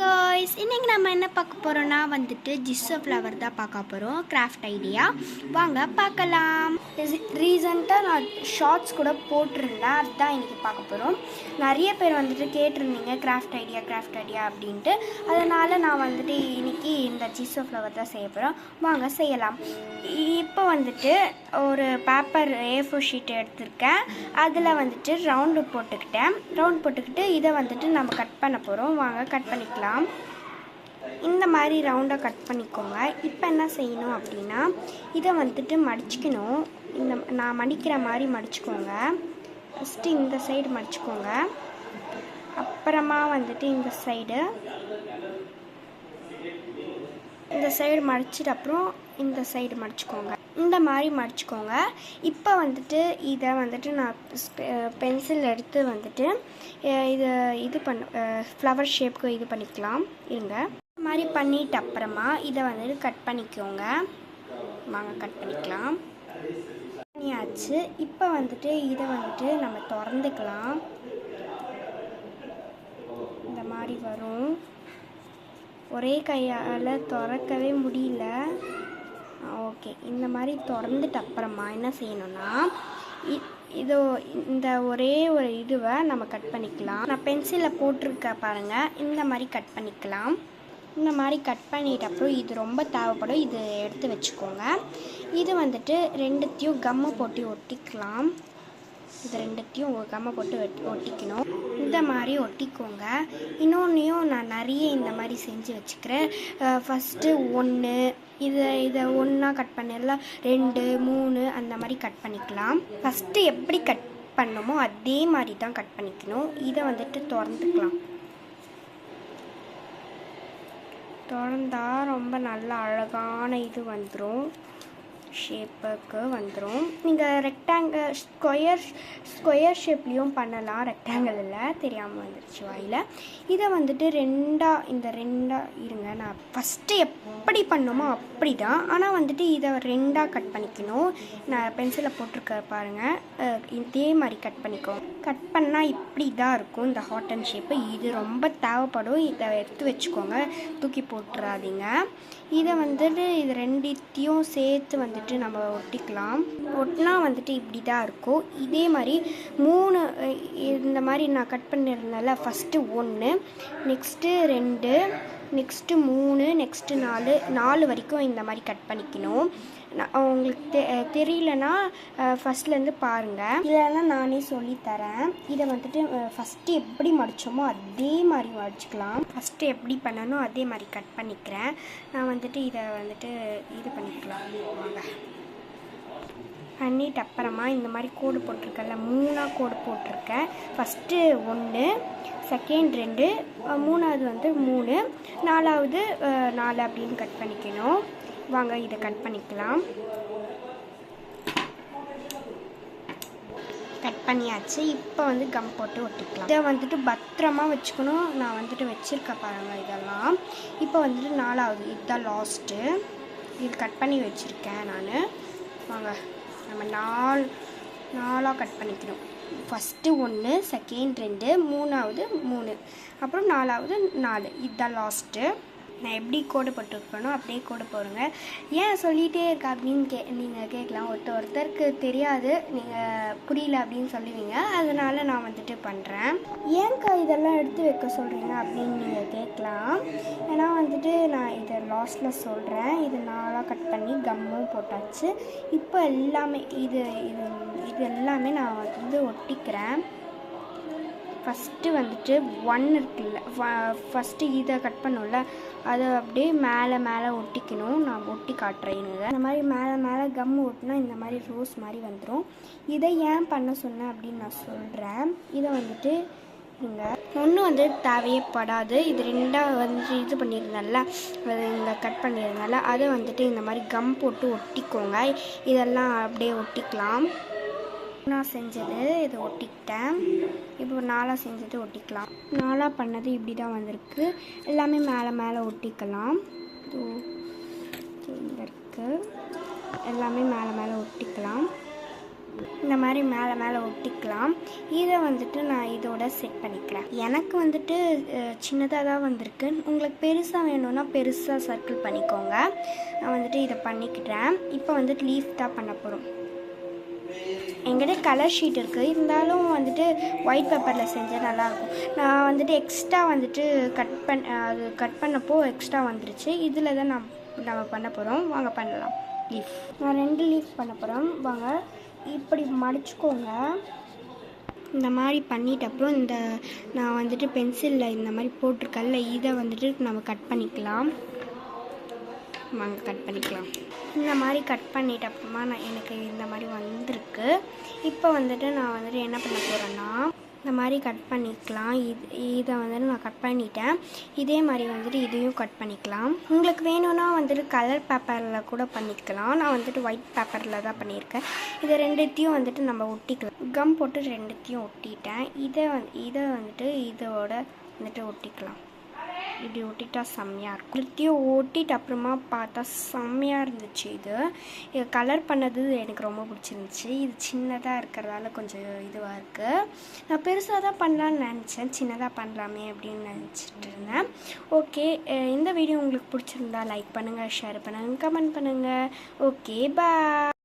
Guys இன்னைக்கு நம்ம என்ன பார்க்க போறோம்னா வந்துட்டு ஜிஸ்ஸோ ஃப்ளவர் தான் பார்க்க போறோம் கிராஃப்ட் ஐடியா வாங்க பார்க்கலாம் ரீசன்ட்டா நான் ஷார்ட்ஸ் கூட போட்டுருந்தேன் அதான் இன்னைக்கு பார்க்க போறோம் நிறைய பேர் வந்துட்டு கேட்டிருந்தீங்க கிராஃப்ட் ஐடியா அப்படின்ட்டு அதனால நான் வந்துட்டு இன்னைக்கு இந்த ஜிஸ்ஸோ ஃப்ளவர் தான் செய்ய போறோம் வாங்க செய்யலாம் இப்போ வந்துட்டு ஒரு பேப்பர் A4 ஷீட் எடுத்துருக்கேன் அதில் வந்துட்டு ரவுண்டு போட்டுக்கிட்டு இதை வந்துட்டு நம்ம கட் பண்ண போகிறோம் வாங்க கட் பண்ணிக்கலாம் இந்த மாதிரி ரவுண்டாக கட் பண்ணிக்கோங்க இப்போ என்ன செய்யணும் அப்படின்னா இதை வந்துட்டு மடிச்சுக்கணும் நான் மடிக்கிற மாதிரி மடிச்சுக்கோங்க ஃபஸ்ட்டு இந்த சைடு மடிச்சுக்கோங்க அப்புறமா வந்துட்டு இந்த சைடு மடிச்சிட்டு அப்புறம் இந்த சைடு மடிச்சுக்கோங்க இந்த மாதிரி மடிச்சுக்கோங்க இப்போ வந்துட்டு இதை வந்துட்டு நான் பென்சில் எடுத்து வந்துட்டு இது ஃப்ளவர் ஷேப்க்கு இது பண்ணிக்கலாம் இருங்க இந்த மாதிரி பண்ணிட்டு அப்புறமா இதை வந்துட்டு கட் பண்ணிக்கோங்க வாங்க கட் பண்ணிக்கலாம் பண்ணியாச்சு இப்போ வந்துட்டு இதை வந்துட்டு நம்ம திறந்துக்கலாம் இந்த மாதிரி வரும் ஒரே கையால் திறக்கவே முடியல ஓகே இந்த மாதிரி திறந்துட்டு அப்புறமா என்ன செய்யணும்னா இந்த ஒரே ஒரு இதுவை நம்ம கட் பண்ணிக்கலாம் நான் பென்சிலில் போட்டிருக்க பாருங்கள் இந்த மாதிரி கட் பண்ணிக்கலாம் இந்த மாதிரி கட் பண்ணிட்ட அப்புறம் இது ரொம்ப தேவைப்படும் இது எடுத்து வச்சுக்கோங்க இது வந்துட்டு ரெண்டுத்தையும் கம்மு போட்டு ஒட்டிக்கலாம் இது ரெண்டுத்தையும் கம்மை போட்டு ஒட்டிக்கணும் இந்த மாதிரி ஒட்டிக்கோங்க இன்னொன்றையும் நான் நிறைய இந்த மாதிரி செஞ்சு வச்சுக்கிறேன் ஃபஸ்ட்டு 1 இதை ஒன்றா கட் பண்ணிடலாம் 2 3 அந்த மாதிரி கட் பண்ணிக்கலாம் ஃபஸ்ட்டு எப்படி கட் பண்ணணுமோ அதே மாதிரி தான் கட் பண்ணிக்கணும் இதை வந்துட்டு திறந்தா ரொம்ப நல்ல அழகான இது வந்துடும் ஷேப்புக்கு வந்துடும் நீங்கள் ரெக்டாங்கிள் ஸ்கொயர் ஷேப்லேயும் பண்ணலாம் ரெக்டாங்கிள் இல்லை தெரியாமல் வந்துருச்சு வாயில் இதை வந்துட்டு ரெண்டாக இருங்க நான் ஃபஸ்ட்டு எப்படி பண்ணணுமோ அப்படி தான் ஆனால் வந்துட்டு இதை 2ஆக கட் பண்ணிக்கணும் நான் பென்சிலில் போட்டிருக்க பாருங்கள் இதே மாதிரி கட் பண்ணிக்கோங்க கட் பண்ணால் இப்படி தான் இருக்கும் இந்த ஹாட் அண்ட் ஷேப்பு இது ரொம்ப தேவைப்படும் இதை எடுத்து வச்சுக்கோங்க தூக்கி போட்டுறாதீங்க இதை வந்துட்டு இது ரெண்டுத்தையும் சேர்த்து வந்துட்டு நம்ம ஒட்டிக்கலாம் ஒட்டினா வந்துட்டு இப்படி தான் இருக்கும் இதே மாதிரி 3 இந்த மாதிரி நான் கட் பண்ணியிருந்தேன்ல ஃபஸ்ட்டு 1 நெக்ஸ்ட்டு 2 நெக்ஸ்ட்டு 3 நெக்ஸ்ட்டு 4 வரைக்கும் இந்த மாதிரி கட் பண்ணிக்கணும் உங்களுக்கு தெரியலனா ஃபஸ்ட்லேருந்து பாருங்கள் இதெல்லாம் நானே சொல்லித்தரேன் இதை வந்துட்டு ஃபஸ்ட்டு எப்படி மடித்தோமோ அதே மாதிரி மடிச்சுக்கலாம் ஃபஸ்ட்டு எப்படி பண்ணணும் அதே மாதிரி கட் பண்ணிக்கிறேன் நான் வந்துட்டு இதை வந்துட்டு இது பண்ணிக்கலாம் வாங்க பண்ணிட்டு அப்புறமா இந்த மாதிரி கோடு போட்டிருக்கேன்ல 3ஆக கோடு போட்டிருக்கேன் ஃபஸ்ட்டு 1 செகண்ட் 2 மூணாவது வந்து 3 நாலாவது 4 அப்படின்னு கட் பண்ணிக்கணும் வாங்க இதை கட் பண்ணிக்கலாம் கட் பண்ணியாச்சு இப்போ வந்து கம் போட்டு ஒட்டிக்கலாம் இதை வந்துட்டு பத்திரமா வச்சுக்கணும் நான் வந்துட்டு வச்சுருக்கேன் பாருங்கள் இதெல்லாம் இப்போ வந்துட்டு 4ஆவது இதுதான் லாஸ்ட்டு இது கட் பண்ணி வச்சுருக்கேன் நான் வாங்க நம்ம 4ஆக கட் பண்ணிக்கணும் ஃபஸ்ட்டு 1 செகண்ட் 2 மூணாவது 3 அப்புறம் 4ஆவது 4 இதுதான் லாஸ்ட்டு நான் எப்படி கோடு போட்டுருக்கணும் அப்படியே கோடு போடுங்க ஏன் சொல்லிகிட்டே இருக்கா அப்படின்னு நீங்கள் கேட்கலாம் ஒருத்தருக்கு தெரியாது நீங்கள் புரியல அப்படின்னு சொல்லுவீங்க அதனால் நான் வந்துட்டு பண்ணுறேன் ஏன்க்கா இதெல்லாம் எடுத்து வைக்க சொல்கிறீங்க அப்படின்னு நீங்கள் கேட்கலாம் ஏன்னா வந்துட்டு நான் இதை லாஸ்ட்டில் சொல்கிறேன் இது 4ஆக கட் பண்ணி கம்மும் போட்டாச்சு இப்போ எல்லாமே இது எல்லாமே நான் வந்து ஒட்டிக்கிறேன் ஃபஸ்ட்டு வந்துட்டு 1 இருக்குல்ல ஃபஸ்ட்டு இதை கட் பண்ணோம்ல அதை அப்படியே மேலே ஒட்டிக்கணும் நான் ஒட்டி காட்டுறேன் இந்த மாதிரி மேலே கம் ஒட்டினா இந்த மாதிரி ரோஸ் மாதிரி வந்துடும் இதை ஏன் பண்ண சொன்னேன் அப்படின்னு நான் சொல்கிறேன் இதை வந்துட்டு நீங்கள் ஒன்றும் வந்து தேவையே படாது இது 2ஆக வந்து இது பண்ணியிருந்தால இந்த கட் பண்ணியிருந்தால அதை வந்துட்டு இந்த மாதிரி கம் போட்டு ஒட்டிக்கோங்க இதெல்லாம் அப்படியே ஒட்டிக்கலாம் நான் செஞ்சது இதை ஒட்டிக்கிட்டேன் இப்போ 4ஆக செஞ்சது ஒட்டிக்கலாம் 4ஆக பண்ணது இப்படி தான் வந்திருக்கு எல்லாமே மேலே ஒட்டிக்கலாம் இங்கே இருக்குது எல்லாமே மேலே ஒட்டிக்கலாம் இந்த மாதிரி மேலே மேலே ஒட்டிக்கலாம். இதை வந்துட்டு நான் இதோட செட் பண்ணிக்கிறேன். எனக்கு வந்துட்டு சின்னதாக தான் வந்திருக்கு. உங்களுக்கு பெருசாக வேணும்னா பெருசாக சர்க்கிள் பண்ணிக்கோங்க. நான் வந்துட்டு இதை பண்ணிக்கிட்டேன். இப்போ வந்துட்டு லீஃப் தான் பண்ண போகிறோம். என்கிட்ட கலர் ஷீட் இருக்குது, இருந்தாலும் வந்துட்டு ஒயிட் பேப்பரில் செஞ்சால் நல்லாயிருக்கும். நான் வந்துட்டு எக்ஸ்ட்ரா வந்துட்டு கட் பண்ணப்போ எக்ஸ்ட்ரா வந்துருச்சு. இதில் தான் நம்ம பண்ண போகிறோம். வாங்க பண்ணலாம். லீஃப் நான் 2 லீஃப் பண்ண போகிறோம். வாங்க இப்படி மடிச்சுக்கோங்க. இந்த மாதிரி பண்ணிட்ட அப்புறம் நான் வந்துட்டு பென்சிலில் இந்த மாதிரி போட்டிருக்கல, இதை வந்துட்டு நம்ம கட் பண்ணிக்கலாம். வாங்க கட் பண்ணிக்கலாம். இந்த மாதிரி கட் பண்ணிட்ட அப்புறமா எனக்கு இந்த மாதிரி வந்திருக்கு. இப்போ வந்துட்டு நான் வந்துட்டு என்ன பண்ண போகிறேன்னா, இந்த மாதிரி கட் பண்ணிக்கலாம். இதை வந்துட்டு நான் கட் பண்ணிட்டேன். இதே மாதிரி வந்துட்டு இதையும் கட் பண்ணிக்கலாம். உங்களுக்கு வேணும்னா வந்துட்டு கலர் பேப்பரில் கூட பண்ணிக்கலாம். நான் வந்துட்டு ஒயிட் பேப்பரில் தான் பண்ணியிருக்கேன். இதை 2த்தையும் வந்துட்டு நம்ம ஒட்டிக்கலாம். கம் போட்டு 2த்தையும் ஒட்டிட்டேன். இதை வந்துட்டு இதோட வந்துட்டு ஒட்டிக்கலாம். இப்படி ஒட்டிட்டா செம்மையாக இருக்கும். இதையும் ஒட்டிட்டு அப்புறமா பார்த்தா செம்மையாக இருந்துச்சு. இது கலர் பண்ணது எனக்கு ரொம்ப பிடிச்சிருந்துச்சு. இது சின்னதாக இருக்கிறதால கொஞ்சம் இதுவாக இருக்குது. நான் பெருசாக தான் பண்ணலான்னு நினச்சேன், சின்னதாக பண்ணலாமே அப்படின்னு நினச்சிட்டு இருந்தேன். ஓகே, இந்த வீடியோ உங்களுக்கு பிடிச்சிருந்தா லைக் பண்ணுங்கள், ஷேர் பண்ணுங்கள், கமெண்ட் பண்ணுங்கள். ஓகே, பாய்.